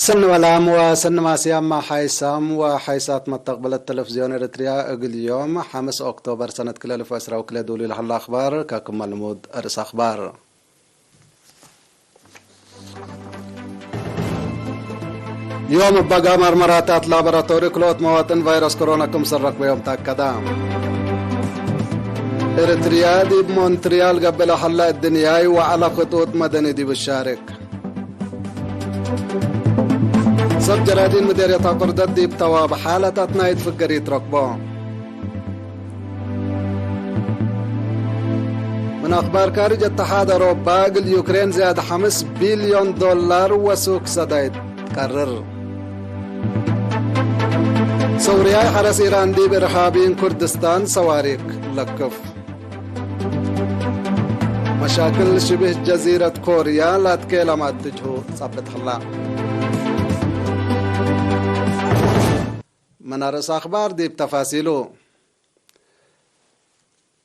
سن ولام وسن ماسيام مع حيسام وحيسات مستقبل التلفزيون إريتريا اليوم 5 أكتوبر سنة كل 2010 وكل دولي لحل أخبار كاكم ملمود أرس أخبار. يوم بقى مرمراتات لابراتوري كلوت مواطن فيروس كورونا كم سرق بيوم تأكدام. إريتريا دي بمونتريال قبل حلا الدنياي وعلى خطوط مدني دي بالشارك. صب جرادين مديرية قردت دي بتواب حالة تنايد في القريت ركبون. من أخبار خارج اتحاد أوروبا اليوكرين زاد 5 بليون دولار وسوق سدايد قرر. سوريا حرس إيران دي بإرهابين كردستان صواريخ لكف. مشاكل شبه جزيرة كوريا لا تكيلم أتجهو صبت الله. من أرس أخبار دي بتفاصيله.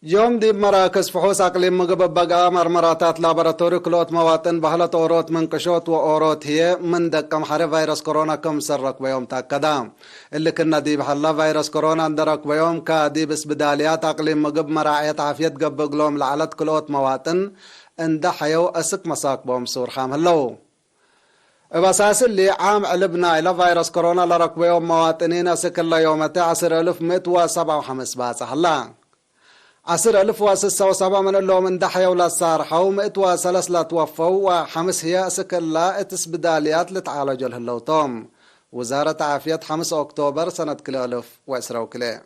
يوم دي مراكز فحوص أقليم مقبب بقى مرمراتات لابراتوري كلوت مواطن بحلة أوروت من قشوت وأوروت هي من دكم حرف فيروس كورونا كم سرق بيوم تأكدام اللي كنا دي بحلة فيروس كورونا اندرك بيوم كادي بس بداليات أقليم مقب مراعية عافية قبق لهم لعلت كلوت مواطن اندحيو أسك مساق بهم سور خام هلو. بأساس اللي عام علبنا إلى فيروس كورونا لركب يوم مواطنين أسك الله يومتي 10,157 باسة هلا 10,067 من اللي من دحيا ولا صارحوا 103 لا توفوا وخمس هي أسك الله اتس بداليات لتعالجوا الهلوتوم. وزارة عافية 5 أكتوبر سنة 2010.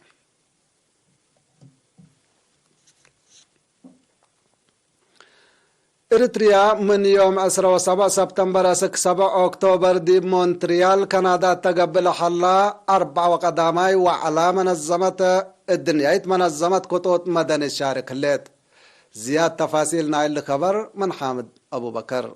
إريتريا من يوم 17 سبتمبر 7 أكتوبر دي مونتريال كندا تقبل حلا 4 وقداماي وعلى منظمة الدنيا منظمة خطوط مدني الشارك الليت. زياد تفاصيل نايل الخبر من حامد أبو بكر.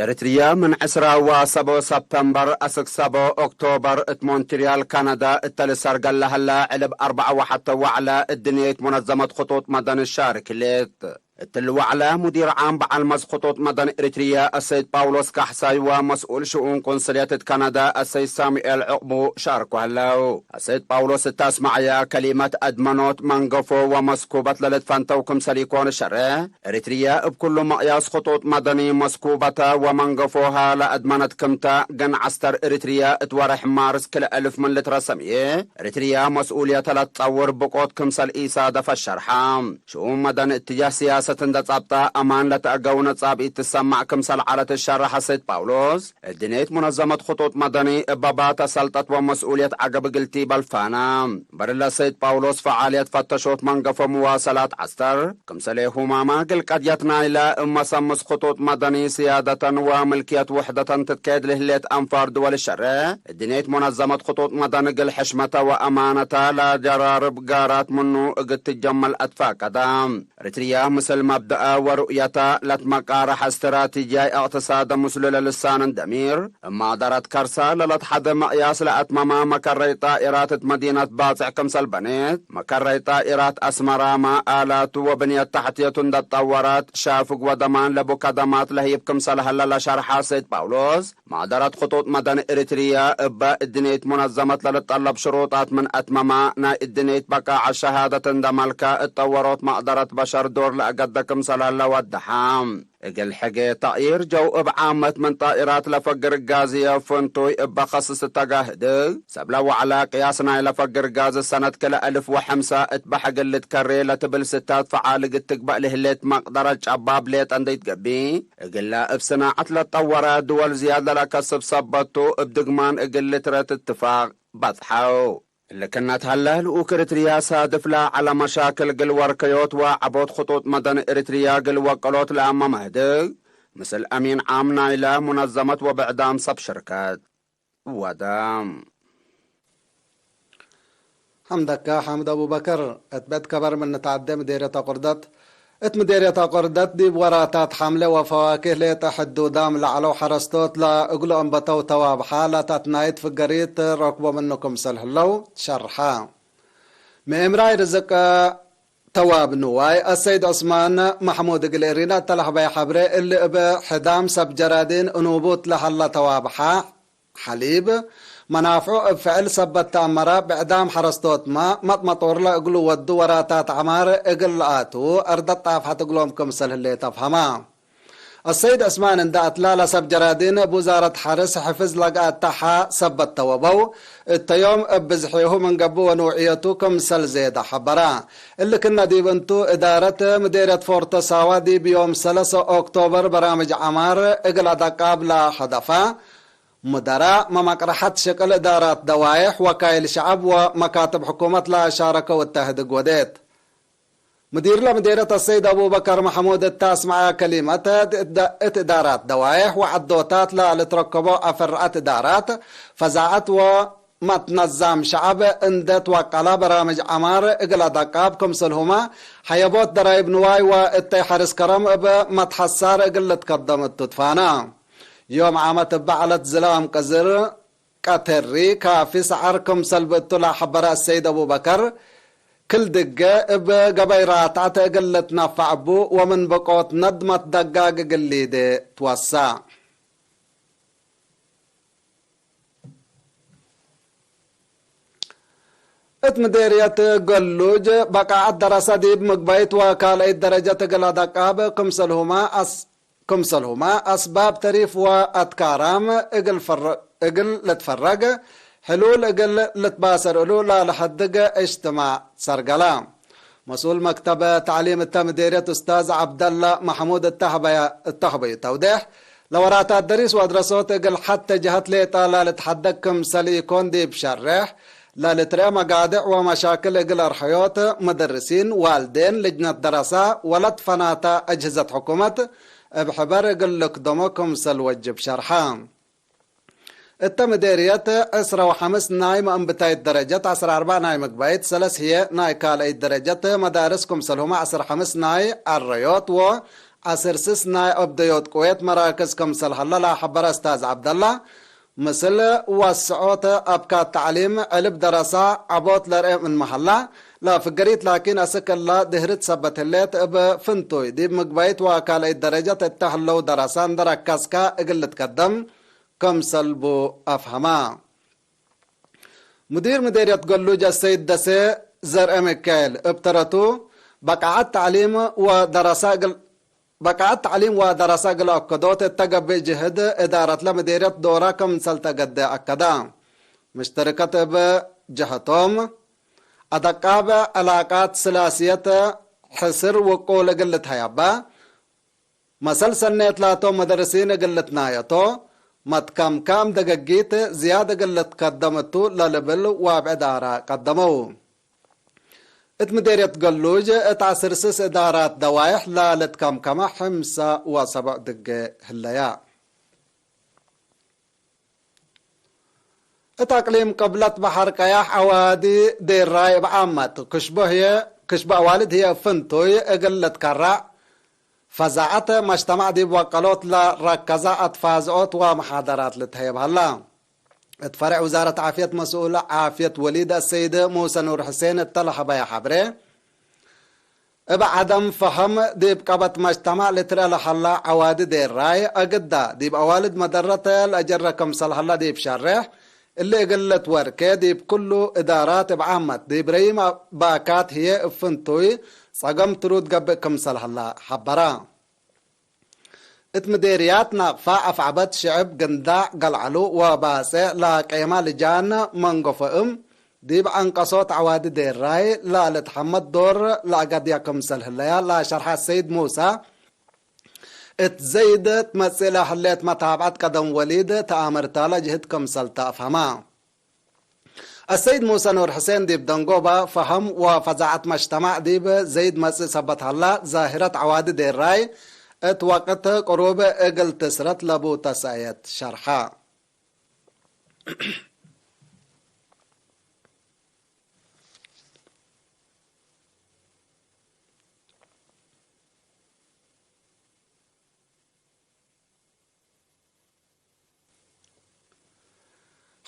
إريتريا من 17 سبتمبر 7 أكتوبر مونتريال كندا التلسر قال لها لا علب 4 وحتى وعلى الدنيا منظمة خطوط مدني الشارك الليت. التلو على مدير عام بعلمز خطوط مدن إريتريا السيد باولوس كحساي ومسؤول شؤون قنصلية كندا السيد ساميال عقبو شاركوا هلاو. السيد باولوس تسمع يا كلمة أدمنوت منقفو ومسكوبة للتفانتوكم سليكون الشرع إريتريا بكل مقياس خطوط مدني مسكوبة ومنقفوها لأدمنت كمتا جن عستر إريتريا اتورح مارس كل 1000 من لترسمية. إريتريا مسؤولية تلتصور بقوت كمسل إيسادة في الشرحام شؤون مدن اتجاه سياسة تصابتا أمان لتأقون تصابي تسمع كمسل على الشرح السيد باولوس الدنيت منظمة خطوط مدني بابات سلطة ومسؤولية عقب قلتي بالفانا برلا السيد باولوس فعالية فتشوت منقف مواصلات عستر كمسلي هماما قل قد يتنا إلى مسمس خطوط مدني سيادة وملكية وحدة تتكيد لهلية أنفار دول الشرع الدنيت منظمة خطوط مدني قل حشمة وأمانة لا جرارب قارات منو قد تجمل أدفاق قدام إريتريا مثل مبدأ ورؤية لتمقارح استراتيجية اقتصاد مسلل لسان دمير اما دارت كرسا للتحد مقياس لأتماما مكري طائرات مدينة باطع كمسل بنيت مكري طائرات أسمراما آلات وبنية تحتية تطورات شافق ودمان لبو كدمات لهيب كمسل هلال شرحا سيد باولوس ما دارت خطوط مدن إريتريا إبا الدنيت منظمة للطلب شروطات من أتماما نا الدنيت بقى شهادة دمالكا اتطورات مقدرة بشر دور لأقدكم سلالة والدحام اقل حقي طائر جو بعامة من طائرات لفقر الغازية فنتوي بخصص التقاهد سبلا وعلى قياسنا لفقر غاز السنة كلا 1005 اتبحق اللي تكري لتبل 6 فعالق التقبأ لهليت مقدرة شباب ليت اندي تقبي اقل ابسناعة لتطورة دول زيادة لكسب صبتو ابدقمان اقل ترات اتفاق بطحاو اللي كانت هلال وكريتريا صادف لا على مشاكل قل وركيوت وعبوت خطوط مدن إريتريا قل وقلوت لأما مهدق مثل أمين عام نايلة منظمة وبعدام صب شركات ودام. حمدك حمد أبو بكر اتبت كبر من نتعدى مديرية قردت مديرية قردت دي بوراتات حملة وفواكه لتحدو دام لعلو حرستوت لا اقلو انبتو تواب حالة تنايت في القريت ركبو منكم سلهلو شرحا مئمراي رزق تواب نواي السيد عثمان محمود قليرينا تلح بي حبري اللي ابا حدام سب جرادين انوبوت لحلا توابحا حليب منافعو بفعل سبت تأمرا بعدام حرستوت ما مطمطور لا اقلو ودو وراتات عمار اقلقاتو اردت طافحة تقلوم كمسل اللي تفهما السيد عثمان اندات لا سب جرادين بوزارة حارس حفظ لقات تحا سبت توابو التيوم بزحيه من قبو ونوعيتو كمسل زيادة حبرا اللي كنا ديبنتو ادارة مديرة فورتساوا دي بيوم 3 اكتوبر برامج عمار اقل دقاب لا حدفا مدراء مقرحت شكل ادارات دوايح وكايل شعب ومكاتب حكومة لا شاركة والتهدق وديت مدير لمديرة السيد أبو بكر محمود التاس مع كلمة ادارات دوايح وعدوتات لا لتركبوا أفرعت ادارات فزاعت وما تنظم شعب اندت وقلا برامج عمار اقلا دقاب كمسلهما حيبوت درايب نواي واتي حرس كرم بمتحسار اقل تقدمت تدفانا يوم عامت بعلت زلام قزر قتري كافي سعر كمسل بتلا حبراء السيد أبو بكر كل دقة بقبيرات عتقلت نفع بو ومن بقوت ندمت دقاق قليدة توسع اتمديرية قلوج بقى الدراسة دي بمقبيت وكالة درجة قلا دقاب كمسلهما أسباب تريف وأتكارام اقل لتفرق حلول اقل لتباسر لا لحدق اجتماع سرقلام مسؤول مكتب تعليم التمديرية أستاذ عبد الله محمود التحبي توضيح لوراتات دريس وادرسوت اقل حتى جهت ليتا لا لتحدقكم سليكون دي بشرح لا لترى مقادع ومشاكل اقل ارحيوت مدرسين والدين لجنة دراسة ولد فناتا أجهزة حكومة بحبر اقل لقدمكم سلوجب شرحان التمديرية 15 نايم ام بتاي الدرجات 14 نايم قبايت 3 هي ناي كالي الدرجات مدارسكم سلهما 15 ناي الريوت و 16 ناي ابديوت كويت مراكزكم سلهلا لا حبر استاذ عبد الله مثل وسعوت ابكات تعليم علب دراسة عبوت لرئي من محلة لا فقريت لكن اسك الله دهرت سبت الليت بفنتوي دي مقبايت وكالي الدرجات التحلو دراسان دركاسكا اقل تقدم كم سلبو أفهما مديرية قلوج السيد دسي زرع مكايل ابترتو بقعت تعليم ودراسة قل أكدوت التقب جهد إدارة لمديرية دورا كم سلتقد أكدا مشتركة بجهتهم أدقاب علاقات سلاسية حسر وقول قلت هيابا مسل سنة لاتو مدرسين قلت نايتو متكم كام دقيقيت زيادة قلت قدمتو للبل وابعدارة قدمو اتمديرية قلوج اتعسرسس ادارات دوايح لالتكم كما 75 دقة هليا اتاقليم قبلت بحر كياح اوادي دير رايب عامت كشبه والد هي فنتوي قلت كرع فزعت مجتمع دي بوقلوت لركزات فازعوت ومحاضرات لتهيب هلا اتفرع وزارة عافية مسؤولة عافية وليد السيد موسى نور حسين التلح بيا حبري بعدم فهم دي بقبت مجتمع لترى لحلا عوادي دي الراي اقدا دي بأوالد مدرة الأجر كمسل هلا دي بشرح اللي قلت وركة دي بكل إدارات بعامت دي بريم باكات هي افنتوي صقم ترود قبل كمسل هلا حبرا اتمديريات ناقفة افعبت شعب قنداع قلعلو وباسع لا قيمة لجان منقفئم دي بعنقصوت عوادي دير راي لا لتحمد دور لا قد يكمسل هلا لا شرح السيد موسى اتزيدت مسئلة حليت متابعت قدم وليد تآمرتا لجهد كمسل تأفهما السيد موسى نور حسين ديب دنقوبة فهم وفزعت مجتمع ديب زيد مسئل سبت هلا ظاهرة عوادي دير راي ات وقت قروب اقل تسرت لبو تسايت شرحا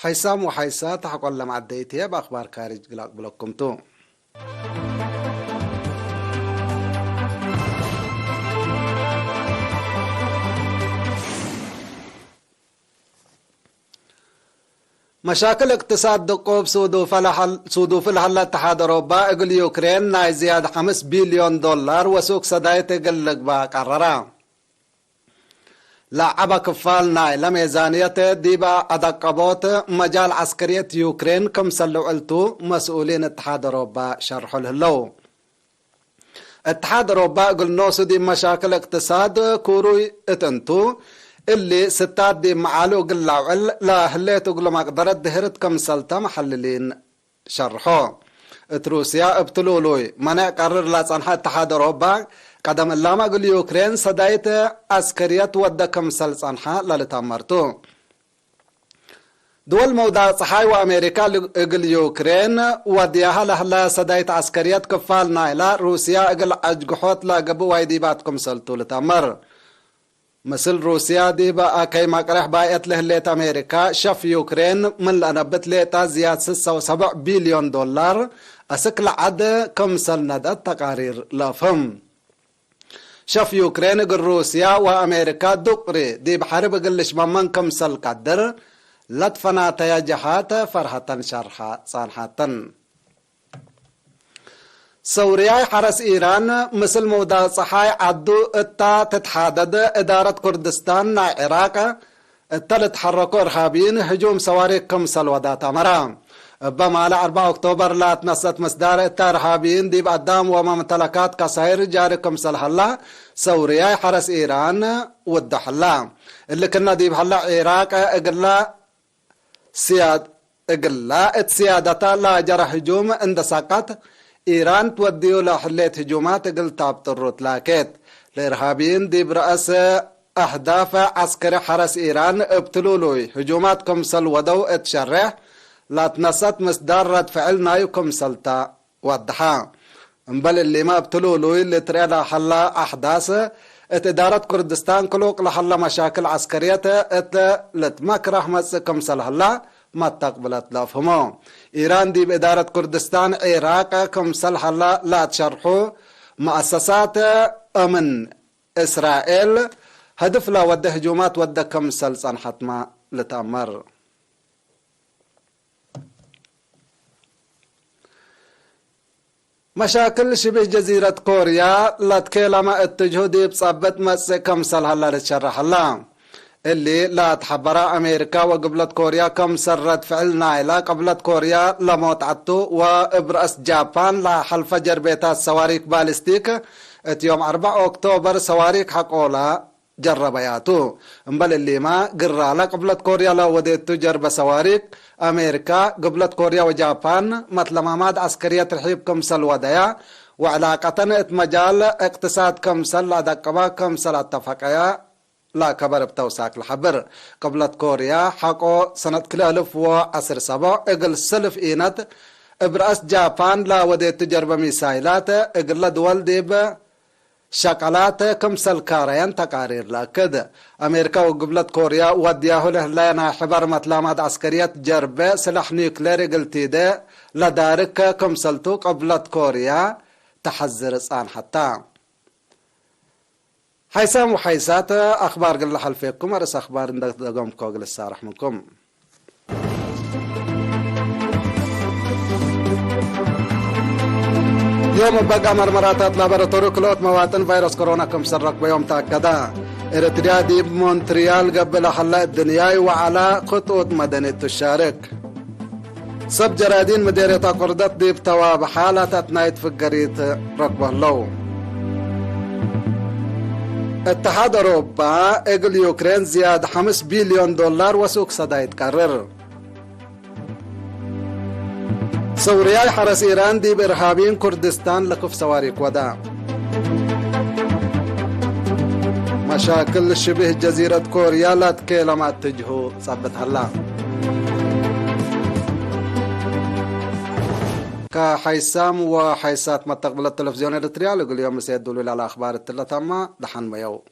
حيسام وحيسات حقول لما عديتها بأخبار خارج قلاق بلوكم تو مشاكل اقتصاد دقوب سودو في الحل اتحاد أوروبا اقل يوكرين ناي زيادة 5 بليون دولار وسوق صدايت اقل لقبا قررا لعبا كفال ناي لميزانية ديبا أدقبوت مجال عسكرية يوكرين كم سلوعلتو مسؤولين اتحاد أوروبا شرحوا لهلو اتحاد أوروبا قل نوسو دي مشاكل اقتصاد كوروي اتنتو اللي ستات دي معالو قلاوعل لا هليتو قلو مقدرت دهرت كم سلطة محللين شرحو روسيا ابتلولوي منع قرر لا صنحة اتحاد أوروبا قدم اللامة قل يوكرين صدايت عسكريات ودا كم سل صنحة للتامرتو دول موضع صحاي وامريكا قل يوكرين وديها لهلا صدايت عسكريات كفال نايلا روسيا قل عجقحوت لا قبو وايديباتكم سلطو لتامر مثل روسيا دي بقى كيما قرح بايت لهليت امريكا شف يوكرين من لنبت ليتا زياد 6.7 بليون دولار اسكل عد كم سلند التقارير لافهم شف يوكرين قل روسيا وامريكا دقري دي بحرب قلش ممن كم سل قدر لطفنا تيجحات فرحة شرحة صانحة سوريا حرس إيران مثل موضع صحاي عدو اتا تتحدد إدارة كردستان نا عراق اتا تحركوا إرهابيين هجوم صواريخ كمسل ودات أمرام بما 4 أكتوبر لا تنصت مصدار اتا إرهابيين دي بقدام وممتلكات كسائر جاري كمسل هلا سوريا حرس إيران ودحلا اللي كنا دي بحلا عراق اقلا سيادتا لا جرى هجوم اند ساقط إيران توديو لحليت هجومات قل تابطرت لاكت الإرهابيين دي برأس أهداف عسكري حرس إيران ابتلولوي هجوماتكم سل ودو اتشرح لا تنصت مصدر رد فعل نايو كمسلتا ودحا بل اللي ما ابتلولوي اللي تريد حلا أحداث ادارة كردستان كلوك لحلا مشاكل عسكرية لتمكره مسكم سل هلا ما تقبلت لافهمو إيران دي بإدارة كردستان عراق كم سلح لا تشرحوا مؤسسات أمن إسرائيل هدف لا ود هجومات ود كم سلسان حتما لتأمر مشاكل شبه جزيرة كوريا لا تكلم اتجهوا دي بصبت مس كم سلح لا تشرح الله اللي لا تحبرا أمريكا وقبلت كوريا كم سرت فعل نايلا قبلت كوريا لموت عطو وابرأس جابان لا حلف جربيتات صواريخ بالستيك يوم 4 أكتوبر صواريخ حقولا جربياتو بل اللي ما قرالا قبلت كوريا لا وديتو جرب صواريخ أمريكا قبلت كوريا وجابان مثل ماماد عسكرية ترحيب كمسل وديا وعلاقة مجال اقتصاد كمسل لا دقبا كمسل اتفقيا لا كبر بتوساك الحبر قبلت كوريا حقو سنة 2017 اقل سلف اينت ابرأس جابان لا وديت تجربة ميسايلات اقل دول ديب شكلات كمسل كارين تقارير لكد امريكا وقبلت كوريا ودياه له لنا حبر متلامات عسكرية جربة سلاح نيوكلير اقل تيدا لدارك كمسلتو قبلت كوريا تحذر صان حتى حيسام وحيسات أخبار قل لحل فيكم أرس أخبار اندك دقوم كوغل السارح منكم يوم بقى مرمراتات لابراتوريو كلوت مواطن فيروس كورونا كم سرق بيوم تأكدا إرتريا دي مونتريال قبل حلاء الدنياي وعلى خطوط مدنية الشارك سب جرادين مديرية قردت دي بتواب حالة تتنايت في القريت ركبه اللو اتحاد أوروبا اقل يوكرين زياد 5 بليون دولار وسوق صدا يتكرر سوريا حرس إيران دي بإرهابين كردستان لكف صواريخ ودا مشاكل شبه جزيرة كوريا لا تكيلما تجهو صبت هلا كحيسام وحيسات متقبل التلفزيون الريال يقول يوم سيدولوا على أخبار التلتامة دحن ميو